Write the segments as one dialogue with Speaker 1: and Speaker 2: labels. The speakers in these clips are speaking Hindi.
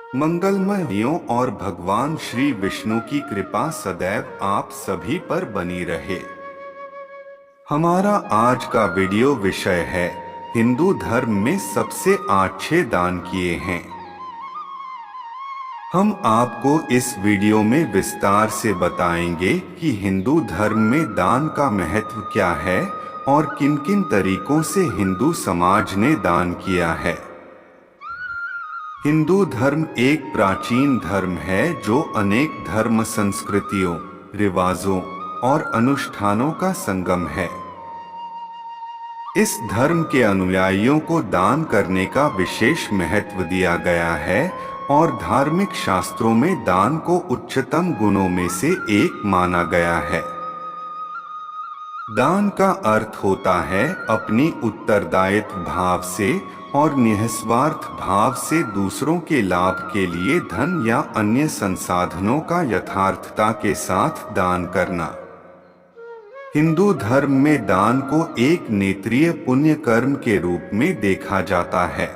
Speaker 1: मंगलमयों और भगवान श्री विष्णु की कृपा सदैव आप सभी पर बनी रहे। हमारा आज का वीडियो विषय है हिंदू धर्म में सबसे अच्छे दान किए हैं। हम आपको इस वीडियो में विस्तार से बताएंगे कि हिंदू धर्म में दान का महत्व क्या है और किन किन तरीकों से हिंदू समाज ने दान किया है। हिंदू धर्म एक प्राचीन धर्म है जो अनेक धर्म संस्कृतियों, रिवाजों और अनुष्ठानों का संगम है। इस धर्म के अनुयायियों को दान करने का विशेष महत्व दिया गया है और धार्मिक शास्त्रों में दान को उच्चतम गुणों में से एक माना गया है। दान का अर्थ होता है अपनी उत्तरदायित्व भाव से और निस्वार्थ भाव से दूसरों के लाभ के लिए धन या अन्य संसाधनों का यथार्थता के साथ दान करना। हिंदू धर्म में दान को एक नेत्रीय पुण्य कर्म के रूप में देखा जाता है।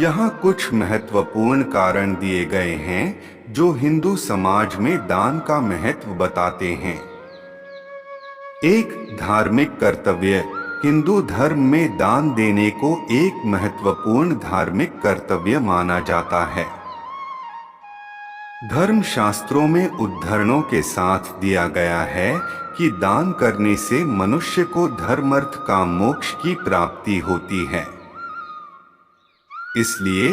Speaker 1: यहाँ कुछ महत्वपूर्ण कारण दिए गए हैं जो हिंदू समाज में दान का महत्व बताते हैं। एक, धार्मिक कर्तव्य। हिंदू धर्म में दान देने को एक महत्वपूर्ण धार्मिक कर्तव्य माना जाता है। धर्म शास्त्रों में उद्धरणों के साथ दिया गया है कि दान करने से मनुष्य को धर्मार्थ काम मोक्ष की प्राप्ति होती है। इसलिए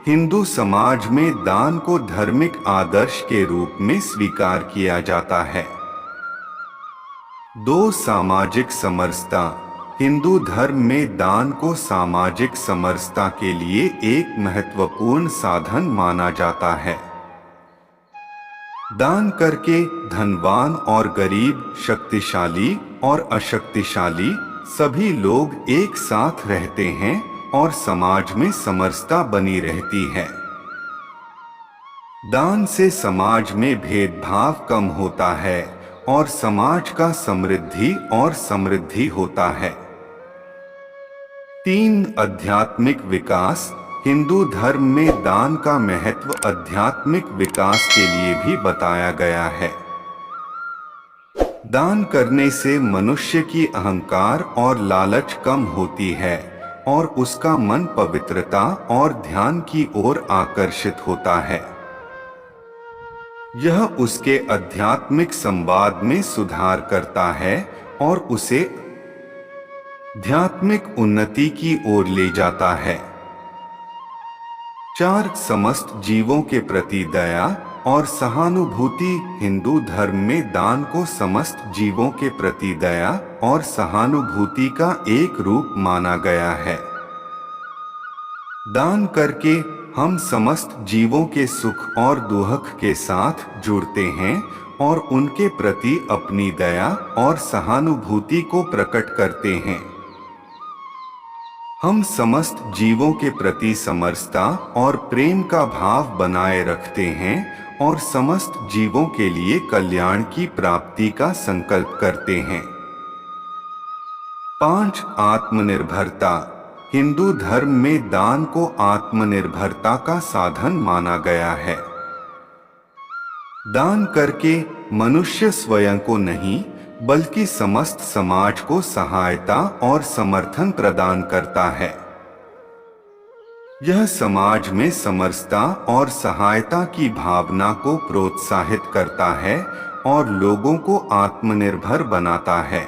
Speaker 1: हिंदू समाज में दान को धार्मिक आदर्श के रूप में स्वीकार किया जाता है। 2, सामाजिक समरसता। हिंदू धर्म में दान को सामाजिक समरसता के लिए एक महत्वपूर्ण साधन माना जाता है। दान करके धनवान और गरीब, शक्तिशाली और अशक्तिशाली सभी लोग एक साथ रहते हैं और समाज में समरसता बनी रहती है। दान से समाज में भेदभाव कम होता है और समाज का समृद्धि और समृद्धि होता है। 3, आध्यात्मिक विकास। हिंदू धर्म में दान का महत्व आध्यात्मिक विकास के लिए भी बताया गया है। दान करने से मनुष्य की अहंकार और लालच कम होती है और उसका मन पवित्रता और ध्यान की ओर आकर्षित होता है। यह उसके आध्यात्मिक संवाद में सुधार करता है और उसे आध्यात्मिक उन्नति की ओर ले जाता है। 4, समस्त जीवों के प्रति दया और सहानुभूति। हिंदू धर्म में दान को समस्त जीवों के प्रति दया और सहानुभूति का एक रूप माना गया है। दान करके हम समस्त जीवों के सुख और दुख के साथ जुड़ते हैं और उनके प्रति अपनी दया और सहानुभूति को प्रकट करते हैं। हम समस्त जीवों के प्रति समरसता और प्रेम का भाव बनाए रखते हैं और समस्त जीवों के लिए कल्याण की प्राप्ति का संकल्प करते हैं। 5, आत्मनिर्भरता। हिंदू धर्म में दान को आत्मनिर्भरता का साधन माना गया है। दान करके मनुष्य स्वयं को नहीं बल्कि समस्त समाज को सहायता और समर्थन प्रदान करता है। यह समाज में समरसता और सहायता की भावना को प्रोत्साहित करता है और लोगों को आत्मनिर्भर बनाता है।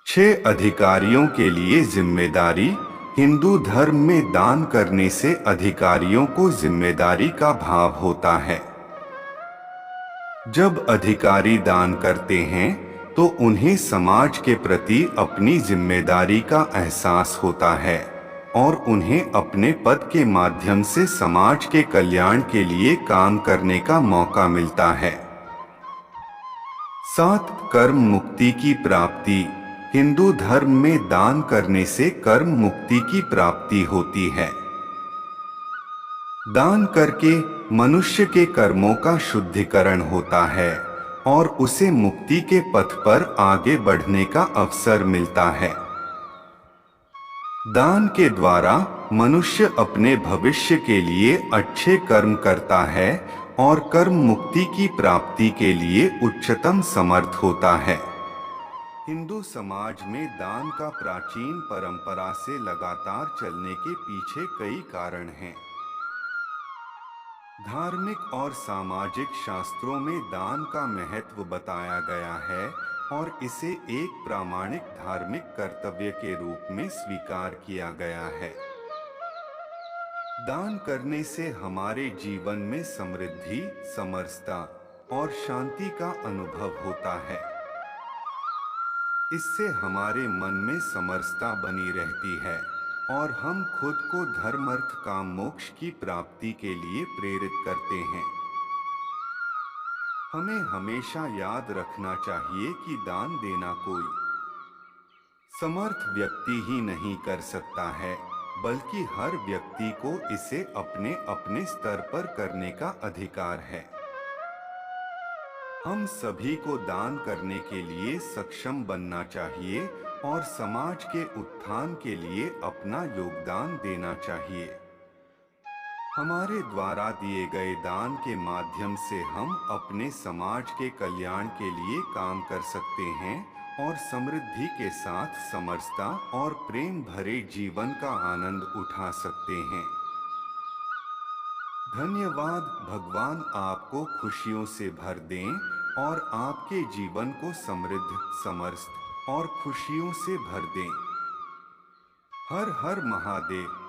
Speaker 1: 6, अधिकारियों के लिए जिम्मेदारी। हिंदू धर्म में दान करने से अधिकारियों को जिम्मेदारी का भाव होता है। जब अधिकारी दान करते हैं तो उन्हें समाज के प्रति अपनी जिम्मेदारी का एहसास होता है और उन्हें अपने पद के माध्यम से समाज के कल्याण के लिए काम करने का मौका मिलता है। 7, कर्म मुक्ति की प्राप्ति। हिंदू धर्म में दान करने से कर्म मुक्ति की प्राप्ति होती है। दान करके मनुष्य के कर्मों का शुद्धिकरण होता है और उसे मुक्ति के पथ पर आगे बढ़ने का अवसर मिलता है। दान के द्वारा मनुष्य अपने भविष्य के लिए अच्छे कर्म करता है और कर्म मुक्ति की प्राप्ति के लिए उच्चतम समर्थ होता है। हिंदू समाज में दान का प्राचीन परंपरा से लगातार चलने के पीछे कई कारण हैं। धार्मिक और सामाजिक शास्त्रों में दान का महत्व बताया गया है और इसे एक प्रामाणिक धार्मिक कर्तव्य के रूप में स्वीकार किया गया है। दान करने से हमारे जीवन में समृद्धि, समरसता और शांति का अनुभव होता है। इससे हमारे मन में समरसता बनी रहती है और हम खुद को धर्म, अर्थ, काम, मोक्ष की प्राप्ति के लिए प्रेरित करते हैं। हमें हमेशा याद रखना चाहिए कि दान देना कोई समर्थ व्यक्ति ही नहीं कर सकता है, बल्कि हर व्यक्ति को इसे अपने अपने स्तर पर करने का अधिकार है। हम सभी को दान करने के लिए सक्षम बनना चाहिए और समाज के उत्थान के लिए अपना योगदान देना चाहिए। हमारे द्वारा दिए गए दान के माध्यम से हम अपने समाज के कल्याण के लिए काम कर सकते हैं और समृद्धि के साथ समरसता और प्रेम भरे जीवन का आनंद उठा सकते हैं। धन्यवाद। भगवान आपको खुशियों से भर दें और आपके जीवन को समृद्ध, समरस और खुशियों से भर दें। हर हर महादेव।